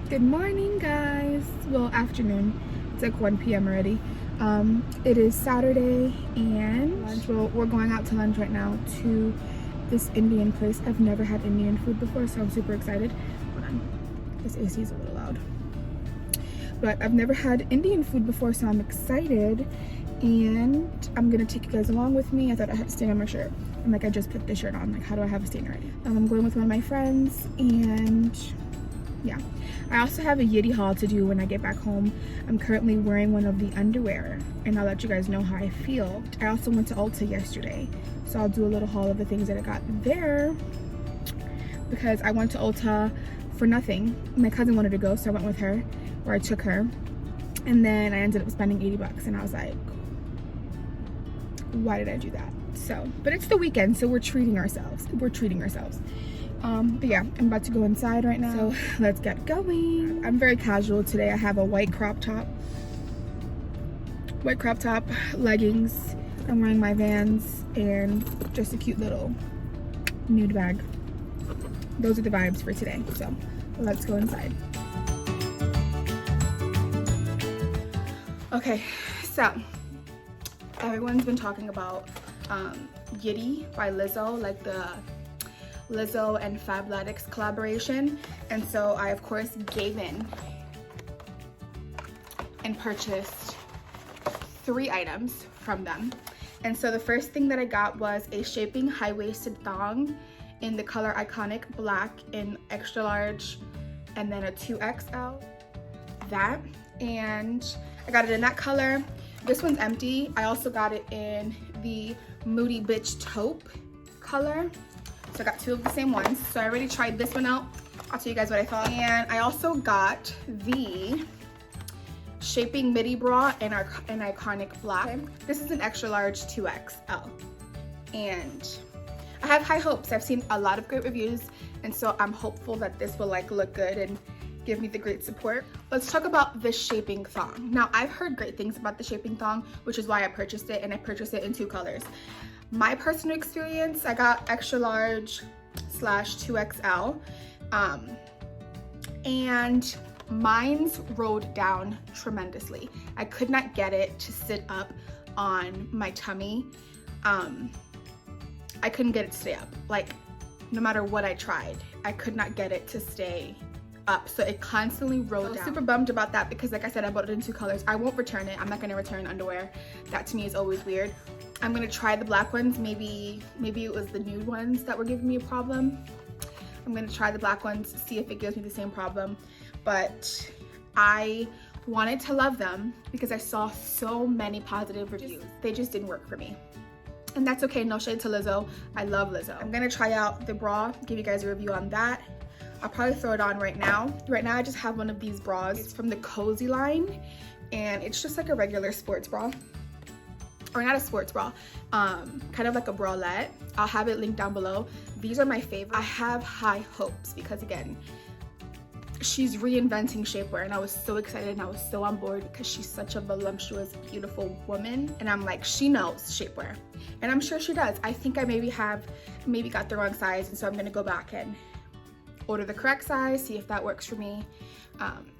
Good morning, guys. Well, afternoon. It's like 1 p.m. already. It is Saturday and lunch. Well, we're going out to lunch right now to this Indian place. I've never had Indian food before, so I'm super excited. Hold on. This AC is a little loud. But I've never had Indian food before, so I'm excited. And I'm gonna take you guys along with me. I thought I had a stain on my shirt. I'm like, I just put this shirt on. Like, how do I have a stain already? I'm going with one of my friends, and yeah. I also have a Yitty haul to do when I get back home. I'm currently wearing one of the underwear, and I'll let you guys know how I feel. I also went to Ulta yesterday, so I'll do a little haul of the things that I got there because I went to Ulta for nothing. My cousin wanted to go, so I went with her, or I took her, and then I ended up spending 80 bucks, and I was like, why did I do that? So, but it's the weekend, so we're treating ourselves. But yeah, I'm about to go inside right now, so let's get going. I'm very casual today. I have a white crop top, leggings. I'm wearing my Vans and just a cute little nude bag. Those are the vibes for today, so let's go inside. Okay, so everyone's been talking about Yitty by Lizzo, like the Lizzo and Glamnetics collaboration, and so I of course gave in and purchased 3 items from them. And so the first thing that I got was a shaping high-waisted thong in the color Iconic Black in extra large, and then a 2XL, that, and I got it in that color. This one's empty. I also got it in the Moody Bitch Taupe color. So I got 2 of the same ones. So I already tried this one out. I'll tell you guys what I thought. And I also got the shaping midi bra in Iconic Black. Okay. This is an extra large 2XL. And I have high hopes. I've seen a lot of great reviews, and so I'm hopeful that this will like look good and give me the great support. Let's talk about the shaping thong. Now, I've heard great things about the shaping thong, which is why I purchased it, and I purchased it in 2 colors. My personal experience, I got extra large / 2XL, and mine's rode down tremendously. I could not get it to sit up on my tummy. I couldn't get it to stay up. Like, no matter what I tried, I could not get it to stay up, so it constantly rode down. Super bummed about that because, like I said, I bought it in 2 colors. I won't return it. I'm not gonna return underwear. That to me is always weird. I'm gonna try the black ones. Maybe it was the nude ones that were giving me a problem. I'm gonna try the black ones, see if it gives me the same problem. But I wanted to love them because I saw so many positive reviews. They just didn't work for me. And that's okay, no shade to Lizzo. I love Lizzo. I'm gonna try out the bra, give you guys a review on that. I'll probably throw it on right now. Right now I just have one of these bras. It's from the Cozy line, and it's just like a regular sports bra. Or not a sports bra, kind of like a bralette. I'll have it linked down below. These are my favorite. I have high hopes because, again, she's reinventing shapewear, and I was so excited and I was so on board because she's such a voluptuous, beautiful woman, and I'm like, she knows shapewear, and I'm sure she does. I think I maybe got the wrong size, and so I'm gonna go back and order the correct size, see if that works for me.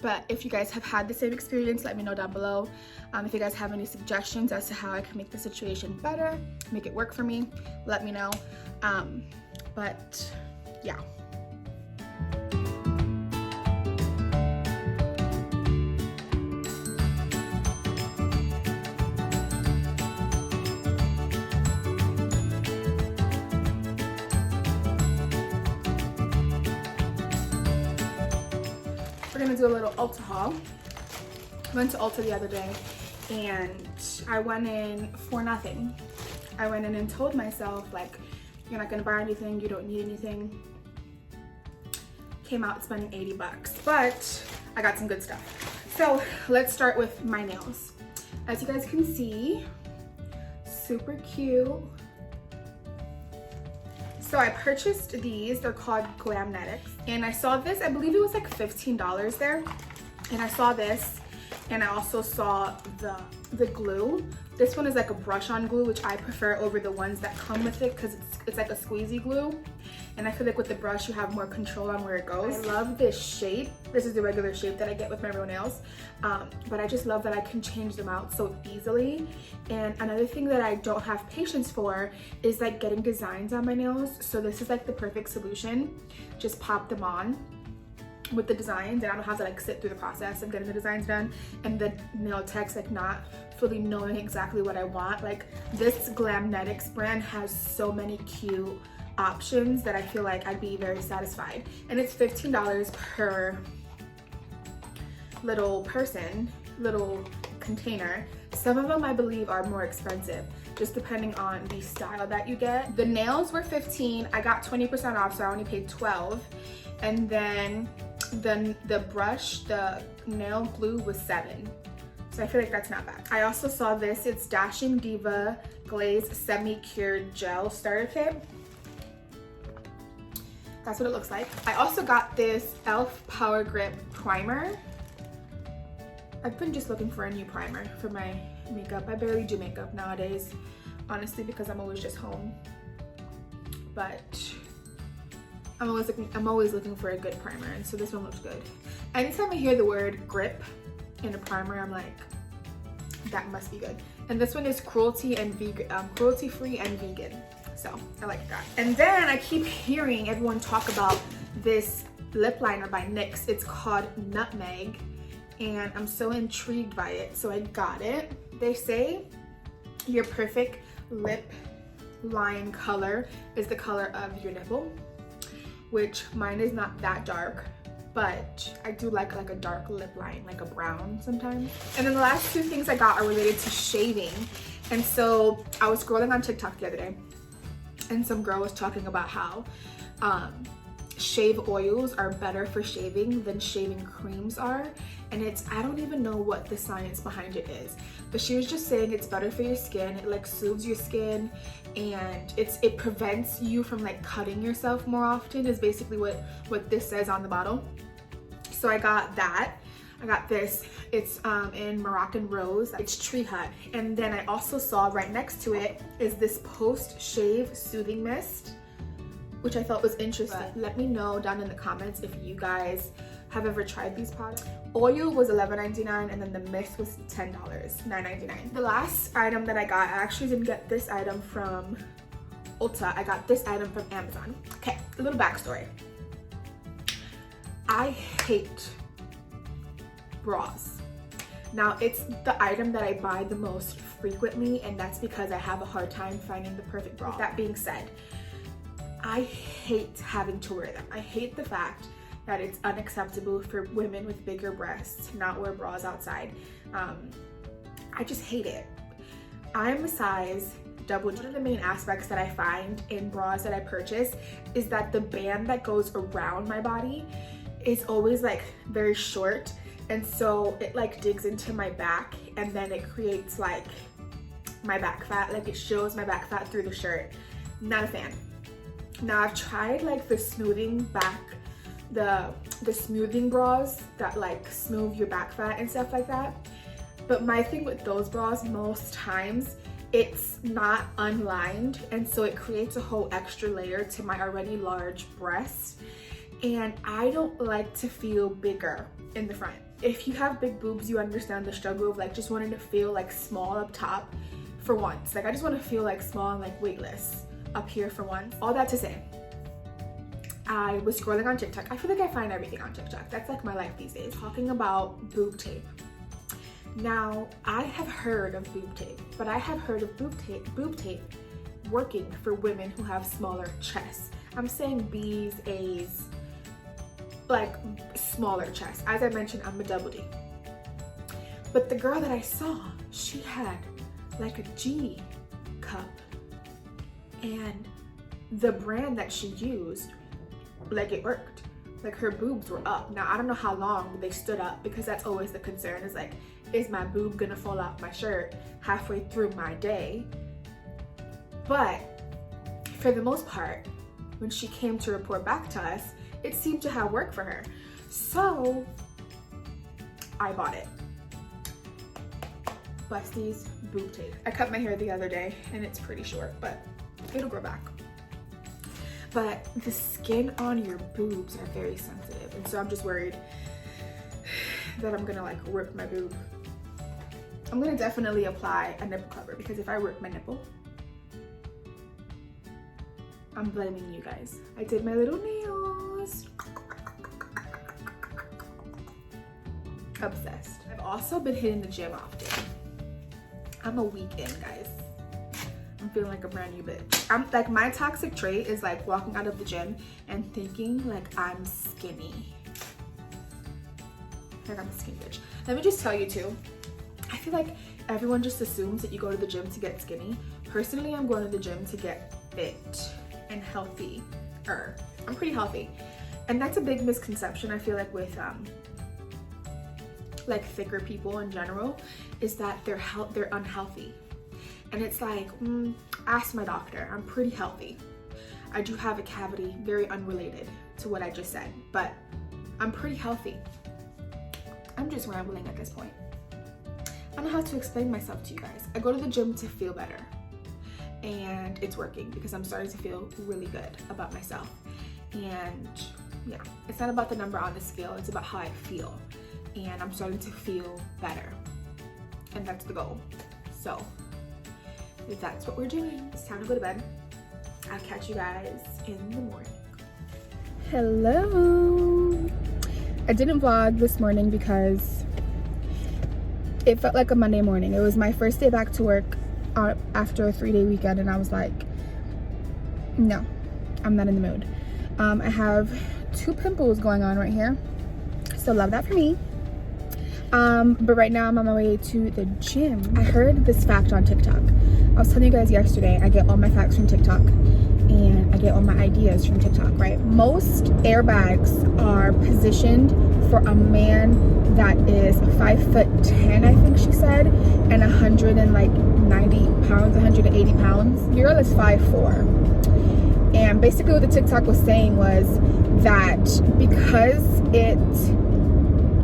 But if you guys have had the same experience, let me know down below. If you guys have any suggestions as to how I can make the situation better, make it work for me, let me know. But yeah. We're gonna do a little Ulta haul. I went to Ulta the other day and I went in for nothing. I went in and told myself, like, you're not gonna buy anything, you don't need anything. Came out spending 80 bucks, but I got some good stuff. So let's start with my nails. As you guys can see, super cute. So I purchased these, they're called Glamnetics. And I saw this, I believe it was like $15 there. And I saw this, and I also saw the glue. This one is like a brush-on glue, which I prefer over the ones that come with it because it's like a squeezy glue. and I feel like with the brush you have more control on where it goes. I love this shape. This is the regular shape that I get with my real nails, but I just love that I can change them out so easily. And another thing that I don't have patience for is like getting designs on my nails, so this is like the perfect solution. Just pop them on with the designs, and I don't have to like sit through the process of getting the designs done and the nail techs like not fully knowing exactly what I want. Like this Glamnetics brand has so many cute options that I feel like I'd be very satisfied, and it's $15 per little container. Some of them I believe are more expensive, just depending on the style that you get. The nails were $15, I got 20% off, so I only paid $12, and then the brush, the nail glue was $7. So I feel like that's not bad. I also saw this, it's Dashing Diva Glaze Semi-Cured Gel Starter Kit. That's what it looks like. I also got this e.l.f. Power Grip Primer. I've been just looking for a new primer for my makeup. I barely do makeup nowadays, honestly, because I'm always just home. But I'm always looking for a good primer, and so this one looks good. Anytime I hear the word grip in a primer, I'm like, that must be good. And this one is cruelty-free and vegan, so I like that. And then I keep hearing everyone talk about this lip liner by NYX. It's called Nutmeg, and I'm so intrigued by it, so I got it. They say your perfect lip line color is the color of your nipple, which mine is not that dark, but I do like a dark lip line, like a brown sometimes. And then the last two things I got are related to shaving. And so I was scrolling on TikTok the other day, and some girl was talking about how shave oils are better for shaving than shaving creams are. And I don't even know what the science behind it is, but she was just saying it's better for your skin. It like soothes your skin, and it prevents you from like cutting yourself more often, is basically what this says on the bottle. So I got that. I got this. It's in Moroccan Rose. It's Tree Hut. And then I also saw right next to it is this post-shave soothing mist, which I thought was interesting. But let me know down in the comments if you guys have ever tried these products. Oil was $11.99, and then the mist was $10, $9.99. The last item that I got, I actually didn't get this item from Ulta. I got this item from Amazon. Okay, a little backstory. I hate bras. Now, it's the item that I buy the most frequently, and that's because I have a hard time finding the perfect bra. With that being said, I hate having to wear them. I hate the fact that it's unacceptable for women with bigger breasts to not wear bras outside. I just hate it. I'm a size double D. One of the main aspects that I find in bras that I purchase is that the band that goes around my body is always like very short, and so it like digs into my back, and then it creates like my back fat, like it shows my back fat through the shirt. Not a fan. Now I've tried like the smoothing back, the smoothing bras that like smooth your back fat and stuff like that, but my thing with those bras, most times it's not unlined, and so it creates a whole extra layer to my already large breasts, and I don't like to feel bigger in the front. If you have big boobs, you understand the struggle of like just wanting to feel like small up top for once. Like I just want to feel like small and like weightless up here for once. All that to say, I was scrolling on TikTok. I feel like I find everything on TikTok. That's like my life these days. Talking about boob tape. Now, I have heard of boob tape, but I have heard of boob tape working for women who have smaller chests. I'm saying B's, A's, like smaller chests. As I mentioned, I'm a double D. But the girl that I saw, she had like a G cup, and the brand that she used, like it worked. Like her boobs were up. Now I don't know how long they stood up, because that's always the concern, is like, is my boob gonna fall off my shirt halfway through my day? But for the most part, when she came to report back to us, it seemed to have worked for her. So I bought it. Busties boob tape. I cut my hair the other day and it's pretty short, but it'll grow back. but the skin on your boobs are very sensitive, and so I'm just worried that I'm gonna like rip my boob. I'm gonna definitely apply a nipple cover, because if I rip my nipple, I'm blaming you guys. I did my little nails. Obsessed. I've also been hitting the gym often. I'm a weekend, guys. I'm feeling like a brand new bitch. I'm like, my toxic trait is like walking out of the gym and thinking like I'm skinny. Like I'm a skinny bitch. Let me just tell you too, I feel like everyone just assumes that you go to the gym to get skinny. Personally, I'm going to the gym to get fit and healthier. I'm pretty healthy. And that's a big misconception, I feel like, with like thicker people in general, is that they're unhealthy. And it's like, ask my doctor. I'm pretty healthy. I do have a cavity, very unrelated to what I just said, but I'm pretty healthy. I'm just rambling at this point. I don't know how to explain myself to you guys. I go to the gym to feel better, and it's working because I'm starting to feel really good about myself. And yeah, it's not about the number on the scale, it's about how I feel. And I'm starting to feel better, and that's the goal. So if that's what we're doing, it's time to go to bed. I'll catch you guys in the morning. Hello. I didn't vlog this morning because it felt like a Monday morning. It was my first day back to work after a 3-day weekend, and I was like, no, I'm not in the mood. I have 2 pimples going on right here, so love that for me. But right now I'm on my way to the gym. I heard this fact on TikTok. I was telling you guys yesterday, I get all my facts from TikTok, and I get all my ideas from TikTok, right? Most airbags are positioned for a man that is 5'10", I think she said, and 190 pounds, 180 pounds. Your girl is 5'4". And basically what the TikTok was saying was that because it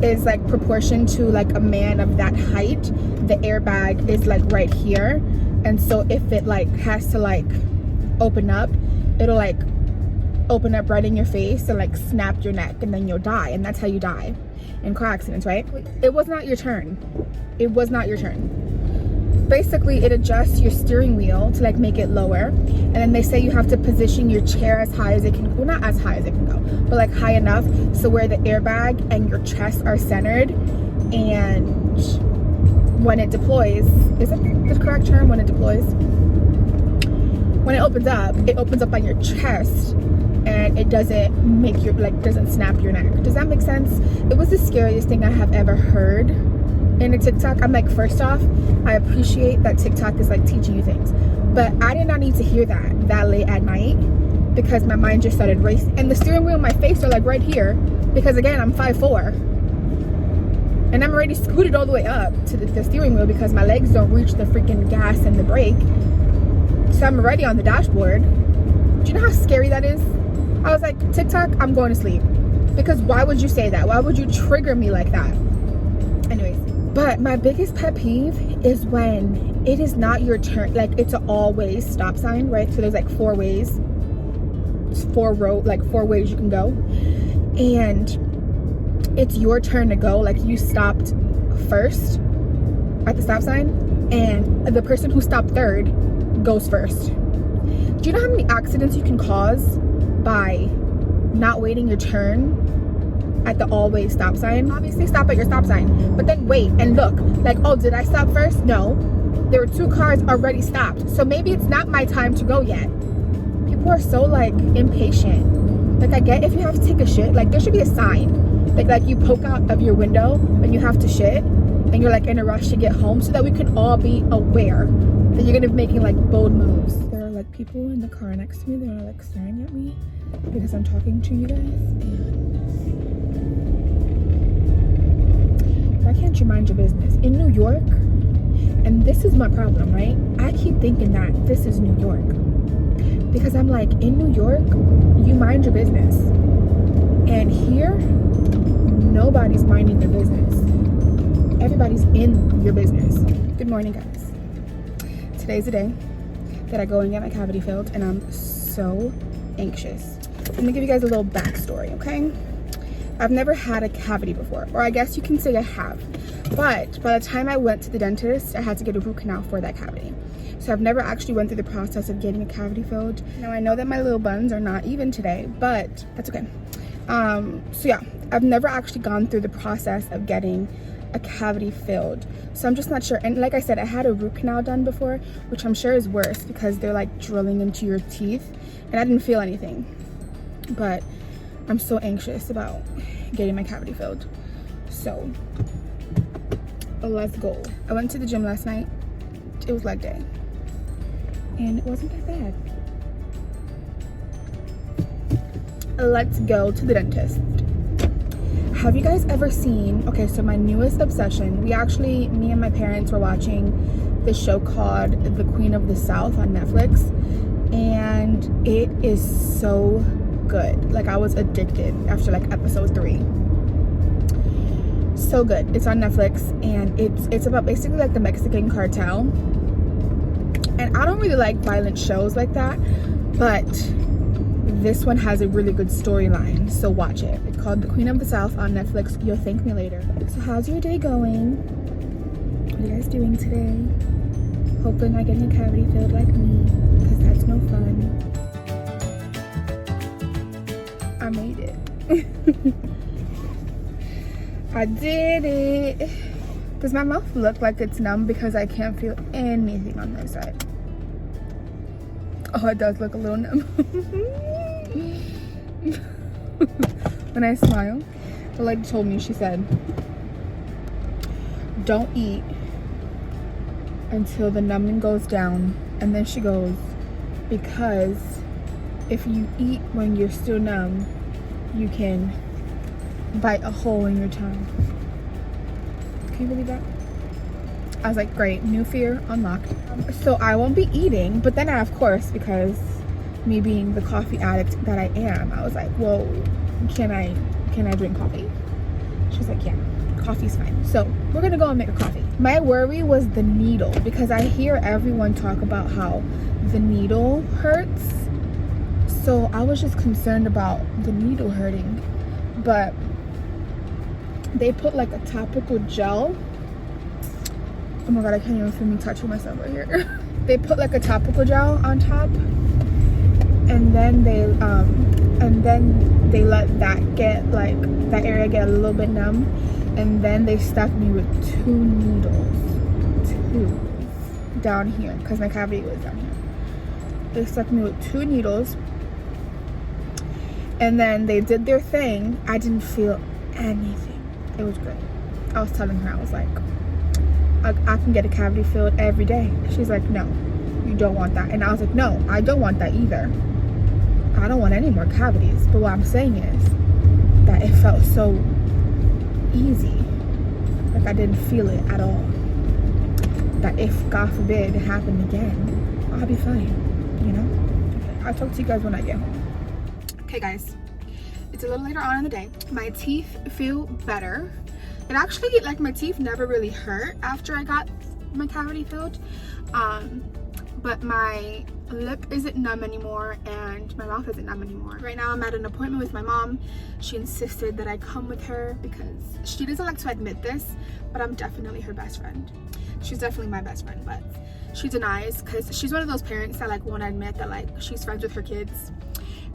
is like proportion to like a man of that height, the airbag is like right here, and so if it like has to like open up, it'll like open up right in your face and like snap your neck, and then you'll die. And that's how you die in car accidents, right? It was not your turn. It was not your turn. Basically, it adjusts your steering wheel to like make it lower, and then they say you have to position your chair as high as it can, well, not as high as it can go, but like high enough so where the airbag and your chest are centered. And when it deploys, is that the correct term? When it deploys, when it opens up on your chest, and it doesn't make your, like, doesn't snap your neck. Does that make sense? It was the scariest thing I have ever heard in a TikTok. I'm like, first off, I appreciate that TikTok is like teaching you things, but I did not need to hear that late at night, because my mind just started racing, and the steering wheel and my face are like right here, because again, I'm 5'4", and I'm already scooted all the way up to the steering wheel because my legs don't reach the freaking gas and the brake, so I'm already on the dashboard. Do you know how scary that is? I was like, TikTok, I'm going to sleep, because why would you say that? Why would you trigger me like that? Anyways, but my biggest pet peeve is when it is not your turn. Like, it's an all-ways stop sign, right? So there's like 4 ways, 4 ways you can go, and it's your turn to go. Like, you stopped first at the stop sign, and the person who stopped third goes first. Do you know how many accidents you can cause by not waiting your turn at the all-ways stop sign? Obviously stop at your stop sign, but then wait and look, like, oh, did I stop first? No, there were 2 cars already stopped, so maybe it's not my time to go yet. People are so like impatient. Like, I get if you have to take a shit, like there should be a sign like you poke out of your window when you have to shit and you're like in a rush to get home, so that we can all be aware that you're gonna be making like bold moves. There are like people in the car next to me, they're like staring at me because I'm talking to you guys, and why can't you mind your business? In New York, and this is my problem, right? I keep thinking that this is New York, because I'm like, in New York, you mind your business, and here, nobody's minding their business. Everybody's in your business. Good morning, guys. Today's the day that I go and get my cavity filled, and I'm so anxious. Let me give you guys a little backstory, okay? I've never had a cavity before, or I guess you can say I have. But by the time I went to the dentist, I had to get a root canal for that cavity. So I've never actually went through the process of getting a cavity filled. Now I know that my little buns are not even today, but that's okay. So yeah, I've never actually gone through the process of getting a cavity filled. So I'm just not sure. And like I said, I had a root canal done before, which I'm sure is worse because they're like drilling into your teeth, and I didn't feel anything. But I'm so anxious about getting my cavity filled. So let's go. I went to the gym last night. It was leg day, and it wasn't that bad. Let's go to the dentist. Have you guys ever seen, okay, so my newest obsession, me and my parents were watching this show called The Queen of the South on Netflix, and it is so good. Like, I was addicted after like episode 3. So good. It's on Netflix, and it's about basically like the Mexican cartel. And I don't really like violent shows like that, but this one has a really good storyline, so watch it. It's called The Queen of the South on Netflix. You'll thank me later. So how's your day going? What are you guys doing today? Hopefully not getting a cavity filled like me, because that's no fun. I made it. I did it. Does my mouth look like it's numb because I can't feel anything on this side? Oh, it does look a little numb. When I smile, the lady told me, she said, don't eat until the numbing goes down. And then she goes, because if you eat when you're still numb, you can bite a hole in your tongue. Can you believe that? I was like, great, new fear unlocked. So I won't be eating, but then of course, because me being the coffee addict that I am, I was like, well, can I drink coffee? She's like, yeah, coffee's fine. So we're gonna go and make a coffee. My worry was the needle, because I hear everyone talk about how the needle hurts. So I was just concerned about the needle hurting, but they put like a topical gel. Oh my god, I can't even feel me touching myself right here. They put like a topical gel on top, and then they let that get like that area get a little bit numb, and then they stuck me with 2 needles down here, because my cavity was down here. They stuck me with 2 needles, and then they did their thing. I didn't feel anything. It was great. I was telling her, I was like, I can get a cavity filled every day. She's like, no, you don't want that. And I was like, no, I don't want that either. I don't want any more cavities. But what I'm saying is that it felt so easy. Like I didn't feel it at all. That if, God forbid, it happened again, I'll be fine, you know? Okay, I'll talk to you guys when I get home. Okay, guys. It's a little later on in the day. My teeth feel better. It actually, like, my teeth never really hurt after I got my cavity filled, but my lip isn't numb anymore and my mouth isn't numb anymore. Right now I'm at an appointment with my mom. She insisted that I come with her because she doesn't like to admit this, but I'm definitely her best friend. She's definitely my best friend, but she denies because she's one of those parents that like won't admit that like she's friends with her kids.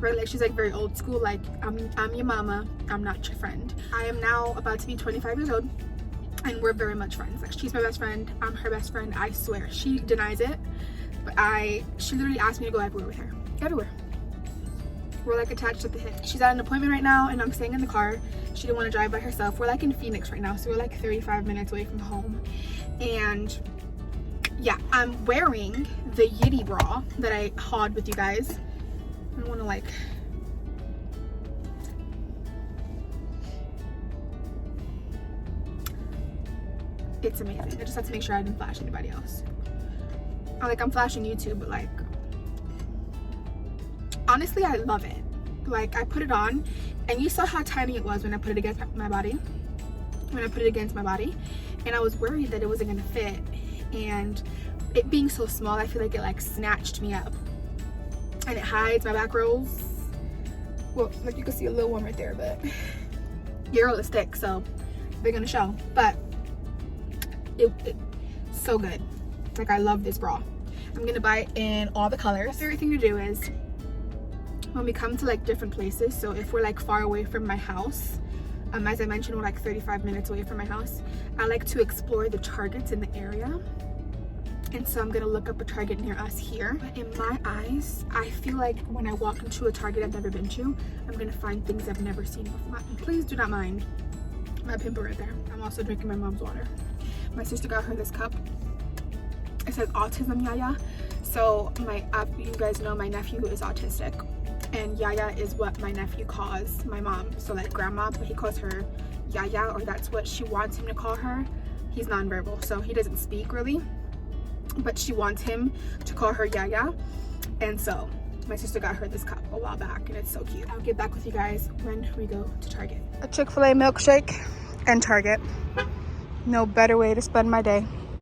Right, like she's like very old school, like I'm your mama, I'm not your friend. I am now about to be 25 years old and we're very much friends. Like she's my best friend, I'm her best friend, I swear. She denies it, but she literally asked me to go everywhere with her. Everywhere. We're like attached at the hip. She's at an appointment right now and I'm staying in the car. She didn't want to drive by herself. We're like in Phoenix right now, so we're like 35 minutes away from home. And yeah, I'm wearing the Yitty bra that I hauled with you guys. I don't want to like it's amazing. I just have to make sure I didn't flash anybody else. I'm flashing YouTube, but like honestly I love it. Like I put it on and you saw how tiny it was when I put it against my body. And I was worried that it wasn't gonna fit, and it being so small I feel like it like snatched me up. And it hides my back rolls Well, like you can see a little one right there, but your girl is thick, so they're gonna show. But it's so good. Like, I love this bra. I'm gonna buy it in all the colors. The favorite thing to do is when we come to like different places, so if we're like far away from my house, as I mentioned, we're like 35 minutes away from my house, I like to explore the Targets in the area. And so I'm gonna look up a Target near us here. But in my eyes, I feel like when I walk into a Target I've never been to, I'm gonna find things I've never seen before. Please do not mind my pimple right there. I'm also drinking my mom's water. My sister got her this cup. It says autism Yaya. So you guys know my nephew is autistic, and Yaya is what my nephew calls my mom. So like grandma, but he calls her Yaya, or that's what she wants him to call her. He's nonverbal, so he doesn't speak really, but she wants him to call her Yaya. And so my sister got her this cup a while back, and it's so cute. I'll get back with you guys when we go to Target. A Chick-fil-A milkshake and Target. No better way to spend my day.